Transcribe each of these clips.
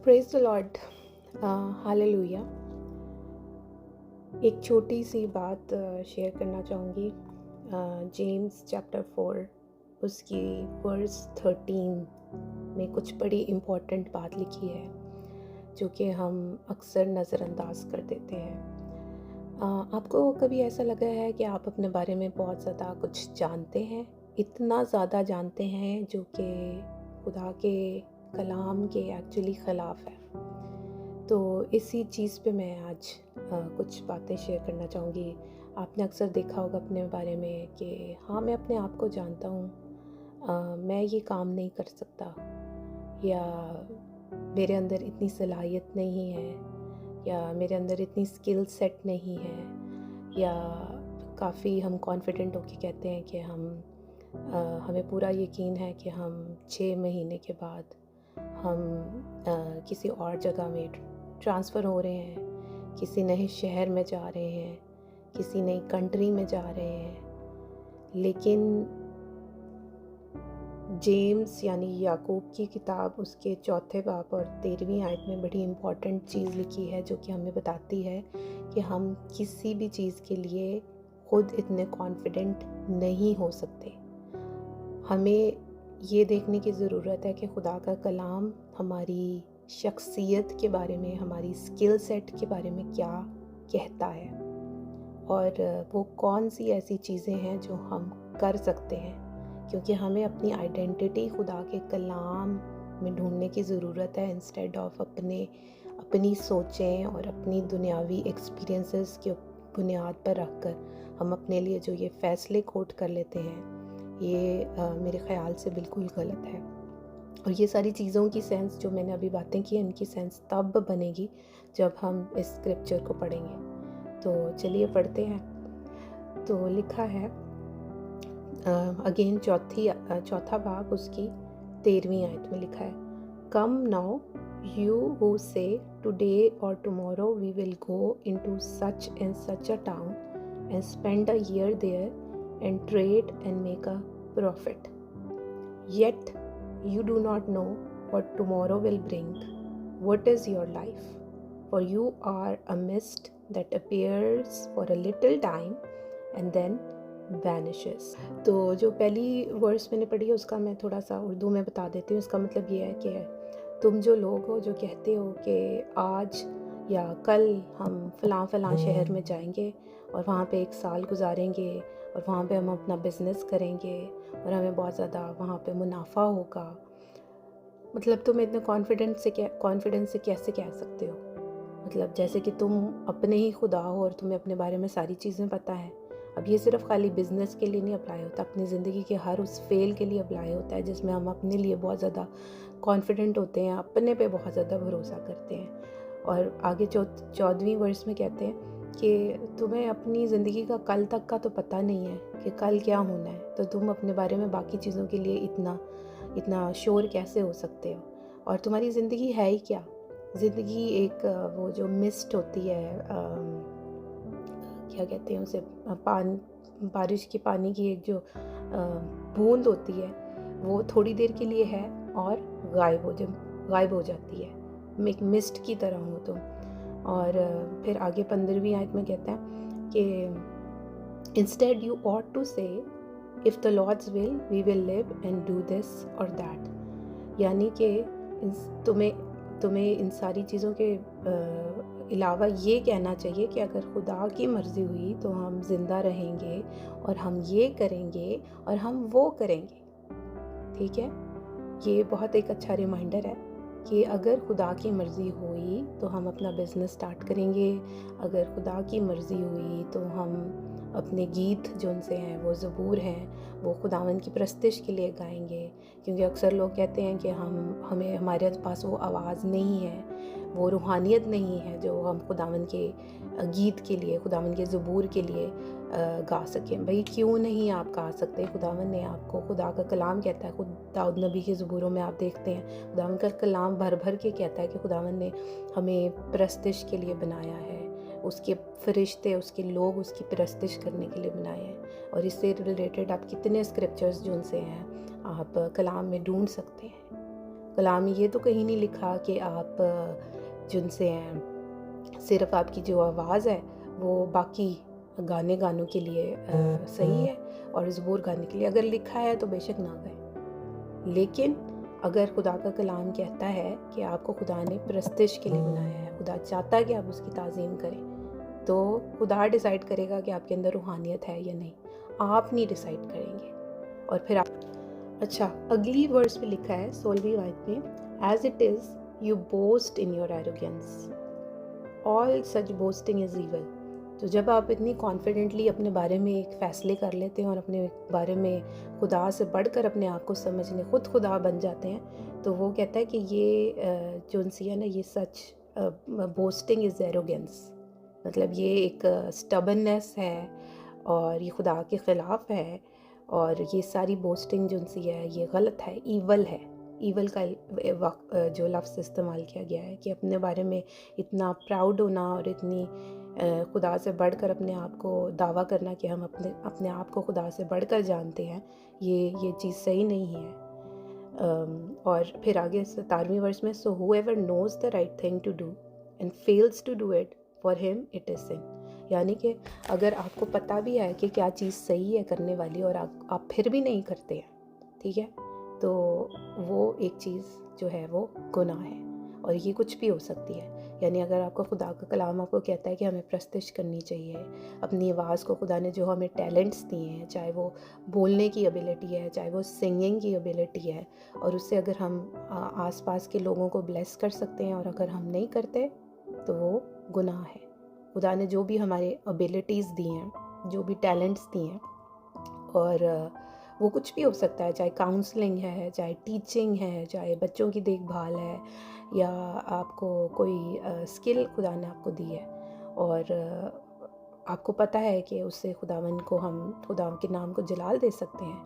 Praise the Lord. Hallelujah. एक छोटी सी बात शेयर करना चाहूँगी। जेम्स चैप्टर 4 उसकी वर्स 13 में कुछ बड़ी इम्पोर्टेंट बात लिखी है जो कि हम अक्सर नज़रअंदाज कर देते हैं। आपको कभी ऐसा लगा है कि आप अपने बारे में बहुत ज़्यादा कुछ जानते हैं, इतना ज़्यादा जानते हैं जो कि खुदा के कलाम के एक्चुअली ख़िलाफ़ है? तो इसी चीज़ पे मैं आज कुछ बातें शेयर करना चाहूँगी। आपने अक्सर देखा होगा अपने बारे में कि हाँ, मैं अपने आप को जानता हूँ, मैं ये काम नहीं कर सकता, या मेरे अंदर इतनी सलाहियत नहीं है, या मेरे अंदर इतनी स्किल सेट नहीं है, या काफ़ी हम कॉन्फिडेंट होके कहते हैं कि हमें पूरा यकीन है कि हम 6 महीने के बाद हम किसी और जगह में ट्रांसफ़र हो रहे हैं, किसी नए शहर में जा रहे हैं, किसी नई कंट्री में जा रहे हैं। लेकिन जेम्स यानी याकूब की किताब उसके 4 बाब और 13वीं आयत में बड़ी इम्पॉर्टेंट चीज़ लिखी है जो कि हमें बताती है कि हम किसी भी चीज़ के लिए खुद इतने कॉन्फिडेंट नहीं हो सकते। हमें ये देखने की ज़रूरत है कि खुदा का कलाम हमारी शख्सियत के बारे में, हमारी स्किल सेट के बारे में क्या कहता है, और वो कौन सी ऐसी चीज़ें हैं जो हम कर सकते हैं। क्योंकि हमें अपनी आइडेंटिटी खुदा के कलाम में ढूंढने की ज़रूरत है, इंस्टेड ऑफ अपनी सोचें और अपनी दुनियावी एक्सपीरियंसेस के बुनियाद पर रखकर हम अपने लिए जो ये फ़ैसले कोट कर लेते हैं, ये मेरे ख़्याल से बिल्कुल गलत है। और ये सारी चीज़ों की सेंस जो मैंने अभी बातें की, इनकी सेंस तब बनेगी जब हम इस स्क्रिप्चर को पढ़ेंगे। तो चलिए पढ़ते हैं। तो लिखा है अगेन चौथा भाग उसकी 13वीं आयत में लिखा है, come now you who say today और tomorrow we will go into such and such a town and spend a year there and trade and make a profit. Yet you do not know what tomorrow will bring. What is your life? For you are a mist that appears for a little time and then vanishes. तो जो पहली verse मैंने पढ़ी है उसका मैं थोड़ा सा उर्दू में बता देती हूँ। इसका मतलब ये है कि तुम जो लोग हो जो कहते हो कि आज या कल हम फ़लाँ शहर में जाएंगे और वहाँ पे 1 साल गुजारेंगे और वहाँ पे हम अपना बिज़नेस करेंगे और हमें बहुत ज़्यादा वहाँ पे मुनाफा होगा। मतलब तुम इतने कॉन्फिडेंस से कैसे कह सकते हो? मतलब जैसे कि तुम अपने ही खुदा हो और तुम्हें अपने बारे में सारी चीज़ें पता है। अब ये सिर्फ खाली बिज़नेस के लिए नहीं अप्लाई होता, अपनी ज़िंदगी के हर उस फेल के लिए अप्लाई होता है जिसमें हम अपने लिए बहुत ज़्यादा कॉन्फिडेंट होते हैं, अपने पे बहुत ज़्यादा भरोसा करते हैं। और आगे 14वीं वर्स में कहते हैं कि तुम्हें अपनी ज़िंदगी का कल तक का तो पता नहीं है कि कल क्या होना है, तो तुम अपने बारे में बाकी चीज़ों के लिए इतना श्योर कैसे हो सकते हो? और तुम्हारी ज़िंदगी है ही क्या? ज़िंदगी एक वो जो मिस्ट होती है, क्या कहते हैं उसे, बारिश के पानी की एक जो बूंद होती है, वो थोड़ी देर के लिए है और गायब हो जाती है। एक मिस्ट की तरह हो तुम। और फिर आगे 15वीं आयत में कहते हैं कि instead you ought to say if the Lord's will we will live and do this और दैट। यानी कि तुम्हें इन सारी चीज़ों के अलावा ये कहना चाहिए कि अगर खुदा की मर्ज़ी हुई तो हम ज़िंदा रहेंगे और हम ये करेंगे और हम वो करेंगे। ठीक है, ये बहुत एक अच्छा रिमाइंडर है कि अगर खुदा की मर्ज़ी हुई तो हम अपना बिज़नेस स्टार्ट करेंगे। अगर खुदा की मर्ज़ी हुई तो हम अपने गीत जो उनसे हैं, वो ज़बूर हैं, वो खुदावन की परस्तिश के लिए गाएंगे। क्योंकि अक्सर लोग कहते हैं कि हमारे पास वो आवाज़ नहीं है, वो रूहानियत नहीं है जो हम खुदावन के गीत के लिए, खुदावन के ज़बूर के लिए गा सकें। भाई क्यों नहीं आप गा सकते? खुदावन ने आपको, खुदा का कलाम कहता है, खुद दाऊद नबी के ज़बूरों में आप देखते हैं खुदावन का कलाम भर भर के कहता है कि खुदावन ने हमें परस्तिश के लिए बनाया है, उसके फरिश्ते, उसके लोग उसकी परस्तिश करने के लिए बनाए हैं। और इससे रिलेटेड आप कितने स्क्रिप्चर्स जो उनसे हैं आप कलाम में ढूंढ सकते हैं। कलाम में ये तो कहीं नहीं लिखा कि आप जिनसे हैं सिर्फ आपकी जो आवाज़ है वो बाकी गानों के लिए सही है और ज़बूर गाने के लिए अगर लिखा है तो बेशक ना गाएं। लेकिन अगर खुदा का कलाम कहता है कि आपको खुदा ने परस्तिश के लिए बनाया है, खुदा चाहता है कि आप उसकी ताज़ीम करें, तो खुदा डिसाइड करेगा कि आपके अंदर रूहानियत है या नहीं, आप नहीं डिसाइड करेंगे। और फिर आप अच्छा अगली वर्स में लिखा है 16वीं आयत में, as it is you boast in your arrogance all such boasting is evil. तो जब आप इतनी कॉन्फिडेंटली अपने बारे में एक फ़ैसले कर लेते हैं और अपने बारे में खुदा से बढ़कर अपने आप को समझने खुद खुदा बन जाते हैं, तो वो कहता है कि ये जो इंसान है ये सच बोस्टिंग इज़ एरोगेंस, मतलब ये एक स्टबननेस है और ये खुदा के ख़िलाफ़ है और ये सारी बोस्टिंग जो सी है ये गलत है, ईवल है। ईवल का जो लफ्ज़ इस्तेमाल किया गया है कि अपने बारे में इतना प्राउड होना और इतनी खुदा से बढ़कर अपने आप को दावा करना कि हम अपने आप को खुदा से बढ़कर जानते हैं, ये चीज़ सही नहीं है। और फिर आगे 17वीं वर्स में, so whoever knows the right thing to do and fails to do it for him it is sin. यानी कि अगर आपको पता भी है कि क्या चीज़ सही है करने वाली और आप फिर भी नहीं करते हैं, ठीक है, तो वो एक चीज़ जो है वो गुनाह है और ये कुछ भी हो सकती है। यानी अगर आपको खुदा का कलाम आपको कहता है कि हमें प्रस्तिश करनी चाहिए अपनी आवाज़ को, खुदा ने जो हमें टैलेंट्स दिए हैं, चाहे वो बोलने की एबिलिटी है, चाहे वो सिंगिंग की एबिलिटी है, और उससे अगर हम आसपास के लोगों को ब्लेस कर सकते हैं और अगर हम नहीं करते तो वो गुनाह है। खुदा ने जो भी हमारे एबिलिटीज़ दी हैं, जो भी टैलेंट्स दिए हैं, और वो कुछ भी हो सकता है, चाहे काउंसलिंग है, चाहे टीचिंग है, चाहे बच्चों की देखभाल है, या आपको कोई स्किल खुदा ने आपको दी है और आपको पता है कि उससे खुदावन को हम खुदा के नाम को जलाल दे सकते हैं,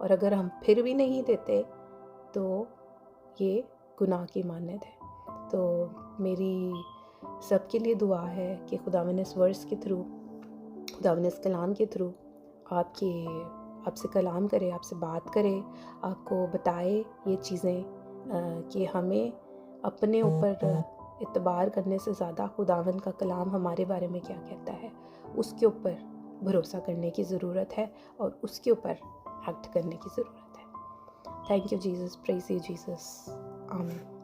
और अगर हम फिर भी नहीं देते तो ये गुनाह की मानद है। तो मेरी सबके लिए दुआ है कि खुदावन इस वर्स के थ्रू, खुदावन इस कलाम के थ्रू आपसे कलाम करे, आपसे बात करे, आपको बताए ये चीज़ें कि हमें अपने ऊपर इत्बार करने से ज़्यादा खुदावंद का कलाम हमारे बारे में क्या कहता है उसके ऊपर भरोसा करने की ज़रूरत है और उसके ऊपर एक्ट करने की ज़रूरत है। Thank you Jesus, praise you Jesus, आमीन।